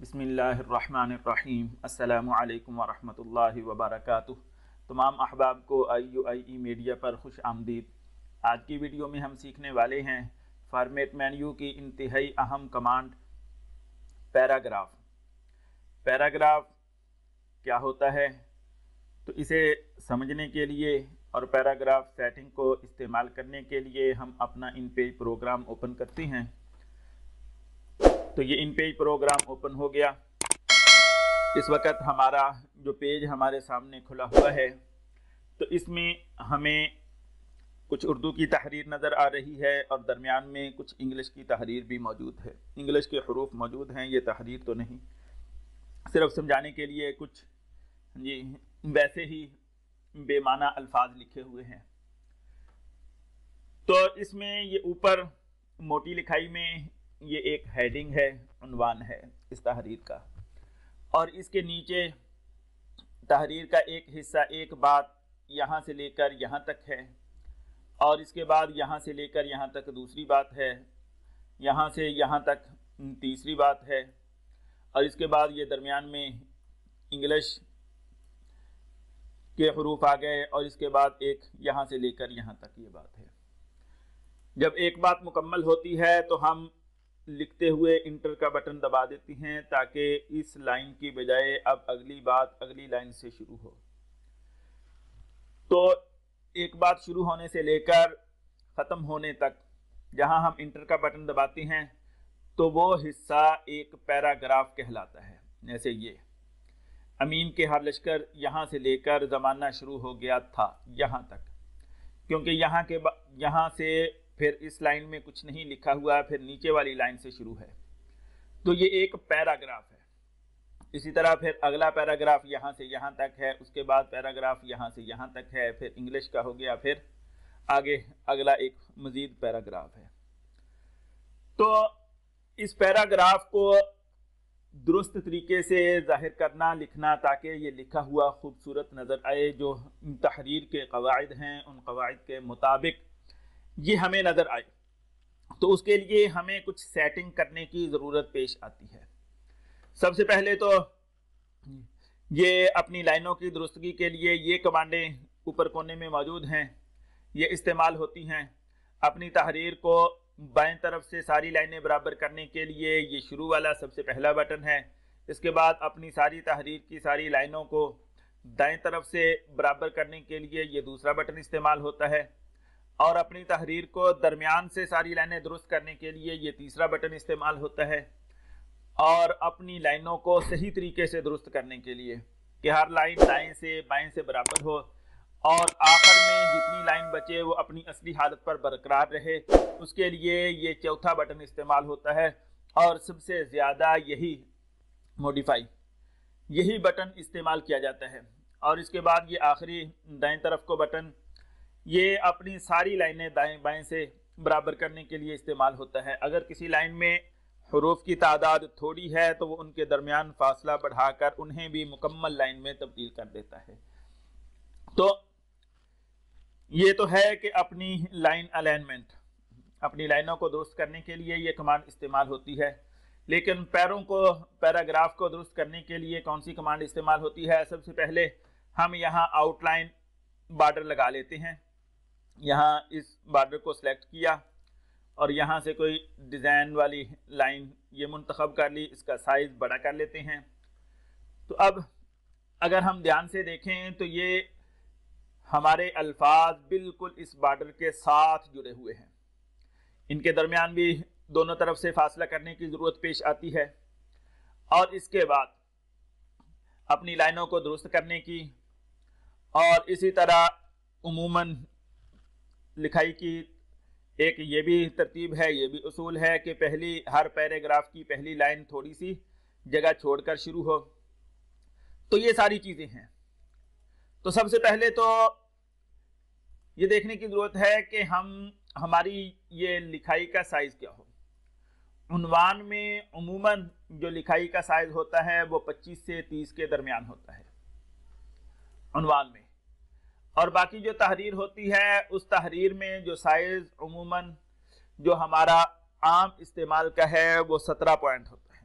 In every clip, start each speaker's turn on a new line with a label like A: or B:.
A: بسم اللہ الرحمن الرحیم۔ السلام علیکم ورحمۃ اللہ وبرکاتہ۔ تمام احباب کو IUIE میڈیا پر خوش آمدید۔ آج کی ویڈیو میں ہم سیکھنے والے ہیں فارمیٹ مینیو کی انتہائی اہم کمانڈ پیراگراف۔ پیراگراف کیا ہوتا ہے تو اسے سمجھنے کے لیے اور پیراگراف سیٹنگ کو استعمال کرنے کے لیے ہم اپنا ان پیج پروگرام اوپن کرتے ہیں۔ تو یہ ان پیج پروگرام اوپن ہو گیا۔ اس وقت ہمارا جو پیج ہمارے سامنے کھلا ہوا ہے تو اس میں ہمیں کچھ اردو کی تحریر نظر آ رہی ہے اور درمیان میں کچھ انگلش کی تحریر بھی موجود ہے۔ انگلش کے حروف موجود ہیں، یہ تحریر تو نہیں، صرف سمجھانے کے لیے کچھ ویسے ہی بے معنی الفاظ لکھے ہوئے ہیں۔ تو اس میں یہ اوپر موٹی لکھائی میں یہ ایک ہیڈنگ ہے، عنوان ہے اس تحریر کا، اور اس کے نیچے تحریر کا ایک حصہ، ایک بات یہاں سے لے کر یہاں تک ہے، اور اس کے بعد یہاں سے لے کر یہاں تک دوسری بات ہے، یہاں سے یہاں تک تیسری بات ہے، اور اس کے بعد یہ درمیان میں انگلش کے حروف آ گئے، اور اس کے بعد ایک یہاں سے لے کر یہاں تک یہ بات ہے۔ جب ایک بات مکمل ہوتی ہے تو ہم لکھتے ہوئے انٹر کا بٹن دبا دیتی ہیں تاکہ اس لائن کی بجائے اب اگلی بات اگلی لائن سے شروع ہو۔ تو ایک بات شروع ہونے سے لے کر ختم ہونے تک جہاں ہم انٹر کا بٹن دباتے ہیں تو وہ حصہ ایک پیراگراف کہلاتا ہے۔ جیسے یہ امین کے ہر لشکر یہاں سے لے کر زمانہ شروع ہو گیا تھا یہاں تک، کیونکہ یہاں سے پھر اس لائن میں کچھ نہیں لکھا ہوا، پھر نیچے والی لائن سے شروع ہے، تو یہ ایک پیراگراف ہے۔ اسی طرح پھر اگلا پیراگراف یہاں سے یہاں تک ہے، اس کے بعد پیراگراف یہاں سے یہاں تک ہے، پھر انگلش کا ہو گیا، پھر آگے اگلا ایک مزید پیراگراف ہے۔ تو اس پیراگراف کو درست طریقے سے ظاہر کرنا، لکھنا، تاکہ یہ لکھا ہوا خوبصورت نظر آئے، جو تحریر کے قواعد ہیں ان قواعد کے مطابق یہ ہمیں نظر آئے، تو اس کے لیے ہمیں کچھ سیٹنگ کرنے کی ضرورت پیش آتی ہے۔ سب سے پہلے تو یہ اپنی لائنوں کی درستگی کے لیے یہ کمانڈیں اوپر کونے میں موجود ہیں، یہ استعمال ہوتی ہیں۔ اپنی تحریر کو بائیں طرف سے ساری لائنیں برابر کرنے کے لیے یہ شروع والا سب سے پہلا بٹن ہے۔ اس کے بعد اپنی ساری تحریر کی ساری لائنوں کو دائیں طرف سے برابر کرنے کے لیے یہ دوسرا بٹن استعمال ہوتا ہے، اور اپنی تحریر کو درمیان سے ساری لائنیں درست کرنے کے لیے یہ تیسرا بٹن استعمال ہوتا ہے، اور اپنی لائنوں کو صحیح طریقے سے درست کرنے کے لیے کہ ہر لائن دائیں سے بائیں سے برابر ہو، اور آخر میں جتنی لائن بچے وہ اپنی اصلی حالت پر برقرار رہے، اس کے لیے یہ چوتھا بٹن استعمال ہوتا ہے، اور سب سے زیادہ یہی بٹن استعمال کیا جاتا ہے۔ اور اس کے بعد یہ آخری دائیں طرف کو بٹن یہ اپنی ساری لائنیں دائیں بائیں سے برابر کرنے کے لیے استعمال ہوتا ہے۔ اگر کسی لائن میں حروف کی تعداد تھوڑی ہے تو وہ ان کے درمیان فاصلہ بڑھا کر انہیں بھی مکمل لائن میں تبدیل کر دیتا ہے۔ تو یہ تو ہے کہ اپنی لائن الائنمنٹ، اپنی لائنوں کو درست کرنے کے لیے یہ کمانڈ استعمال ہوتی ہے، لیکن پیراگراف کو درست کرنے کے لیے کون سی کمانڈ استعمال ہوتی ہے؟ سب سے پہلے ہم یہاں آؤٹ لائن بارڈر لگا لیتے ہیں۔ یہاں اس بارڈر کو سلیکٹ کیا اور یہاں سے کوئی ڈیزائن والی لائن یہ منتخب کر لی، اس کا سائز بڑا کر لیتے ہیں۔ تو اب اگر ہم دھیان سے دیکھیں تو یہ ہمارے الفاظ بالکل اس بارڈر کے ساتھ جڑے ہوئے ہیں، ان کے درمیان بھی دونوں طرف سے فاصلہ کرنے کی ضرورت پیش آتی ہے، اور اس کے بعد اپنی لائنوں کو درست کرنے کی، اور اسی طرح عموماً لکھائی کی ایک یہ بھی ترتیب ہے، یہ بھی اصول ہے کہ ہر پیراگراف کی پہلی لائن تھوڑی سی جگہ چھوڑ کر شروع ہو۔ تو یہ ساری چیزیں ہیں۔ تو سب سے پہلے تو یہ دیکھنے کی ضرورت ہے کہ ہماری یہ لکھائی کا سائز کیا ہو۔ عنوان میں عموماً جو لکھائی کا سائز ہوتا ہے وہ 25 سے 30 کے درمیان ہوتا ہے عنوان میں، اور باقی جو تحریر ہوتی ہے اس تحریر میں جو سائز عموماً جو ہمارا عام استعمال کا ہے وہ 17 پوائنٹ ہوتا ہے۔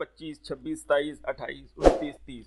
A: 25, 26, 27, 28, 29, 30,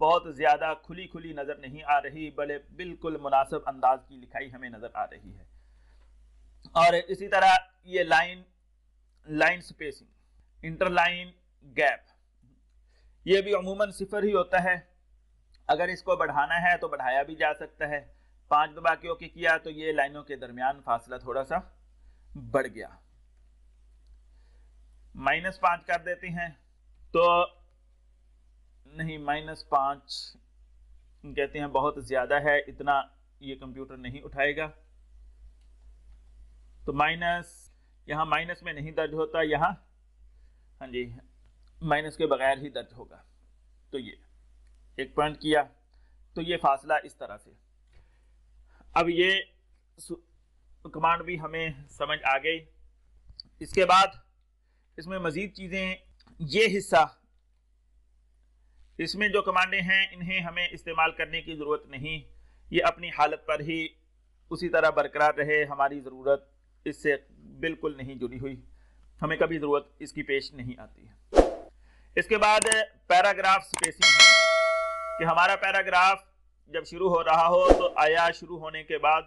A: بہت زیادہ کھلی کھلی نظر نہیں آ رہی، بلکہ بالکل مناسب انداز کی لکھائی ہمیں نظر آ رہی ہے۔ اور اسی طرح یہ لائن سپیسنگ، انٹر لائن گیپ، یہ بھی عموماً 0 ہی ہوتا ہے۔ اگر اس کو بڑھانا ہے تو بڑھایا بھی جا سکتا ہے۔ 5 دبا کے اوکے کیا تو یہ لائنوں کے درمیان فاصلہ تھوڑا سا بڑھ گیا۔ -5 کر دیتے ہیں تو نہیں، -5 کہتے ہیں بہت زیادہ ہے، اتنا یہ کمپیوٹر نہیں اٹھائے گا، تو یہاں مائنس میں نہیں درج ہوتا، یہاں ہاں جی مائنس کے بغیر ہی درج ہوگا۔ تو یہ 1 پوائنٹ کیا تو یہ فاصلہ اس طرح سے۔ اب یہ کمانڈ بھی ہمیں سمجھ آ گئی۔ اس کے بعد اس میں مزید چیزیں، یہ حصہ، اس میں جو کمانڈیں ہیں انہیں ہمیں استعمال کرنے کی ضرورت نہیں، یہ اپنی حالت پر ہی اسی طرح برقرار رہے، ہماری ضرورت اس سے بالکل نہیں جڑی ہوئی، ہمیں کبھی ضرورت اس کی پیش نہیں آتی ہے۔ اس کے بعد پیراگراف سپیسنگ ہے کہ ہمارا پیراگراف جب شروع ہو رہا ہو تو آیا شروع ہونے کے بعد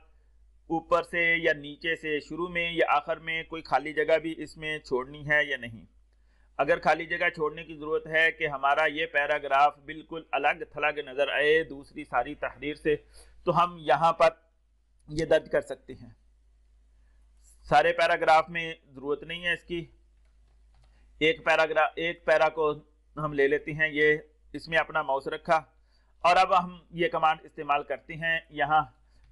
A: اوپر سے یا نیچے سے، شروع میں یا آخر میں کوئی خالی جگہ بھی اس میں چھوڑنی ہے یا نہیں۔ اگر خالی جگہ چھوڑنے کی ضرورت ہے کہ ہمارا یہ پیراگراف بالکل الگ تھلگ نظر آئے دوسری ساری تحریر سے، تو ہم یہاں پر یہ درج کر سکتے ہیں۔ سارے پیراگراف میں ضرورت نہیں ہے اس کی، ایک پیرا کو ہم لے لیتے ہیں، یہ اس میں اپنا ماؤس رکھا اور اب ہم یہ کمانڈ استعمال کرتے ہیں، یہاں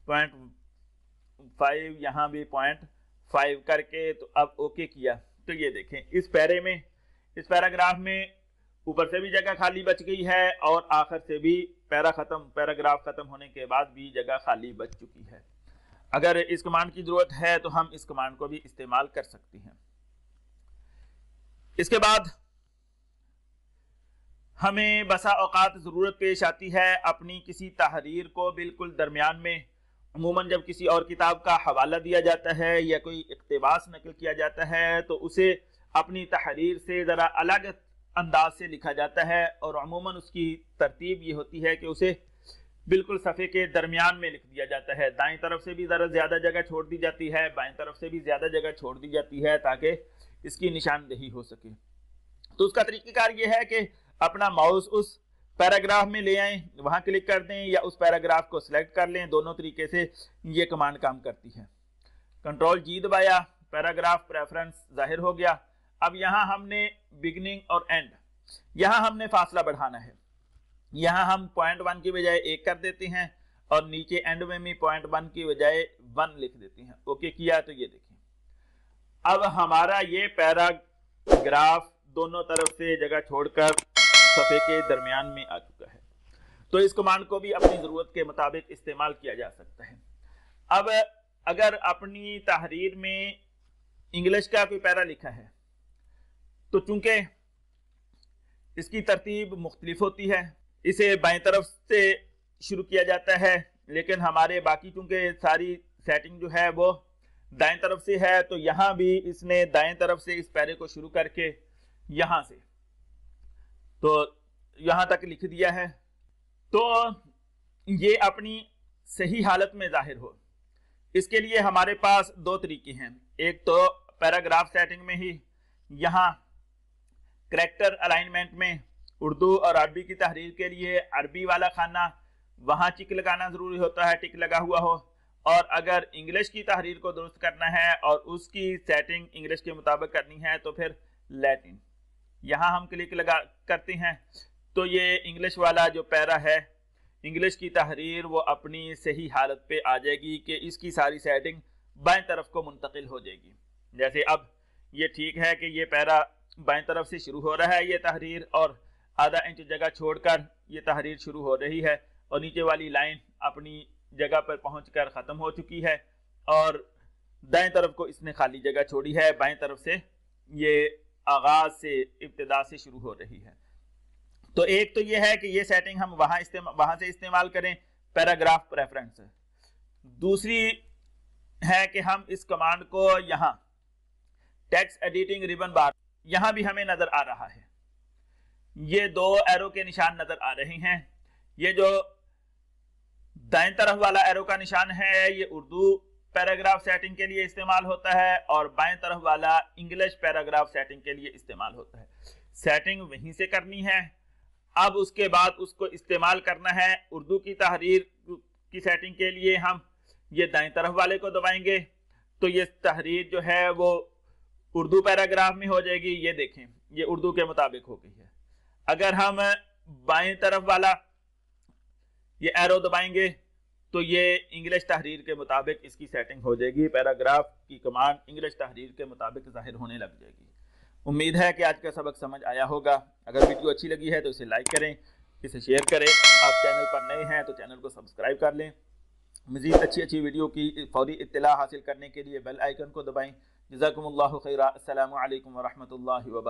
A: 0.5 یہاں بھی 0.5 کر کے تو اب اوکے کیا تو یہ دیکھیں اس پیراگراف میں اوپر سے بھی جگہ خالی بچ گئی ہے اور آخر سے بھی پیراگراف ختم ہونے کے بعد بھی جگہ خالی بچ چکی ہے۔ اگر اس کمانڈ کی ضرورت ہے تو ہم اس کمانڈ کو بھی استعمال کر سکتے ہیں۔ اس کے بعد ہمیں بسا اوقات ضرورت پیش آتی ہے اپنی کسی تحریر کو بالکل درمیان میں، عموماً جب کسی اور کتاب کا حوالہ دیا جاتا ہے یا کوئی اقتباس نقل کیا جاتا ہے تو اسے اپنی تحریر سے ذرا الگ انداز سے لکھا جاتا ہے، اور عموماً اس کی ترتیب یہ ہوتی ہے کہ اسے بالکل صفحے کے درمیان میں لکھ دیا جاتا ہے، دائیں طرف سے بھی ذرا زیادہ جگہ چھوڑ دی جاتی ہے، بائیں طرف سے بھی زیادہ جگہ چھوڑ دی جاتی ہے تاکہ اس کی نشاندہی ہو سکے۔ تو اس کا طریقہ کار یہ ہے کہ اپنا ماؤس اس پیراگراف میں لے آئیں، وہاں کلک کر دیں یا اس پیراگراف کو سلیکٹ کر لیں، دونوں طریقے سے یہ کمانڈ کام کرتی ہے۔ کنٹرول جی دبایا، پیراگراف پریفرنس ظاہر ہو گیا۔ اب یہاں ہم نے بگننگ اور اینڈ، یہاں ہم نے فاصلہ بڑھانا ہے، یہاں ہم 0.1 کی بجائے 1 کر دیتے ہیں اور نیچے اینڈ میں بھی 0.1 کی بجائے 1 لکھ دیتے ہیں۔ اوکے کیا تو یہ دیکھیں اب ہمارا یہ پیراگراف دونوں طرف سے جگہ چھوڑ کر صفحے کے درمیان میں آ چکا ہے۔ تو اس کمانڈ کو بھی اپنی ضرورت کے مطابق استعمال کیا جا سکتا ہے۔ اب اگر اپنی تحریر میں انگلش کا کوئی پیرا لکھا ہے تو چونکہ اس کی ترتیب مختلف ہوتی ہے، اسے بائیں طرف سے شروع کیا جاتا ہے، لیکن ہمارے باقی چونکہ ساری سیٹنگ جو ہے وہ دائیں طرف سے ہے، تو یہاں بھی اس نے دائیں طرف سے اس پیرے کو شروع کر کے یہاں سے تو یہاں تک لکھ دیا ہے۔ تو یہ اپنی صحیح حالت میں ظاہر ہو، اس کے لیے ہمارے پاس 2 طریقے ہیں۔ ایک تو پیراگراف سیٹنگ میں ہی یہاں کریکٹر الائنمنٹ میں اردو اور عربی کی تحریر کے لیے عربی والا خانہ، وہاں ٹک لگانا ضروری ہوتا ہے، ٹک لگا ہوا ہو، اور اگر انگلش کی تحریر کو درست کرنا ہے اور اس کی سیٹنگ انگلش کے مطابق کرنی ہے تو پھر لیٹن، یہاں ہم کلک لگا کرتے ہیں تو یہ انگلش والا جو پیرا ہے، انگلش کی تحریر وہ اپنی صحیح حالت پہ آ جائے گی کہ اس کی ساری سیٹنگ بائیں طرف کو منتقل ہو جائے گی۔ جیسے اب یہ ٹھیک ہے کہ یہ پیرا بائیں طرف سے شروع ہو رہا ہے یہ تحریر، اور آدھا انچ جگہ چھوڑ کر یہ تحریر شروع ہو رہی ہے، اور نیچے والی لائن اپنی جگہ پر پہنچ کر ختم ہو چکی ہے، اور دائیں طرف کو اس نے خالی جگہ چھوڑی ہے، بائیں طرف سے یہ آغاز سے ابتدا سے شروع ہو رہی ہے۔ تو ایک تو یہ ہے کہ یہ سیٹنگ ہم وہاں سے استعمال کریں، پیراگراف پریفرنس۔ دوسری ہے کہ ہم اس کمانڈ کو یہاں ٹیکسٹ ایڈیٹنگ ریبن بار، یہاں بھی ہمیں نظر آ رہا ہے، یہ 2 ایرو کے نشان نظر آ رہے ہیں، یہ جو دائیں طرف والا ایرو کا نشان ہے یہ اردو پیراگراف سیٹنگ کے لیے استعمال ہوتا ہے، اور بائیں طرف والا انگلش پیراگراف سیٹنگ کے لیے استعمال ہوتا ہے۔ سیٹنگ وہیں سے کرنی ہے، اب اس کے بعد اس کو استعمال کرنا ہے اردو کی تحریر کی سیٹنگ کے لیے۔ ہم یہ دائیں طرف والے کو دبائیں گے تو یہ تحریر جو ہے وہ اردو پیراگراف میں ہو جائے گی، یہ دیکھیں یہ اردو کے مطابق ہو گئی ہے۔ اگر ہم بائیں طرف والا یہ ایرو دبائیں گے تو یہ انگلش تحریر کے مطابق اس کی سیٹنگ ہو جائے گی، پیراگراف کی کمانڈ انگلش تحریر کے مطابق ظاہر ہونے لگ جائے گی۔ امید ہے کہ آج کا سبق سمجھ آیا ہوگا۔ اگر ویڈیو اچھی لگی ہے تو اسے لائک کریں، اسے شیئر کریں، آپ چینل پر نئے ہیں تو چینل کو سبسکرائب کر لیں۔ مزید اچھی ویڈیو کی فوری اطلاع حاصل کرنے کے لیے بیل آئیکن کو دبائیں۔ جزاکم اللہ خیرا۔ السلام علیکم ورحمۃ اللہ وبرکاتہ۔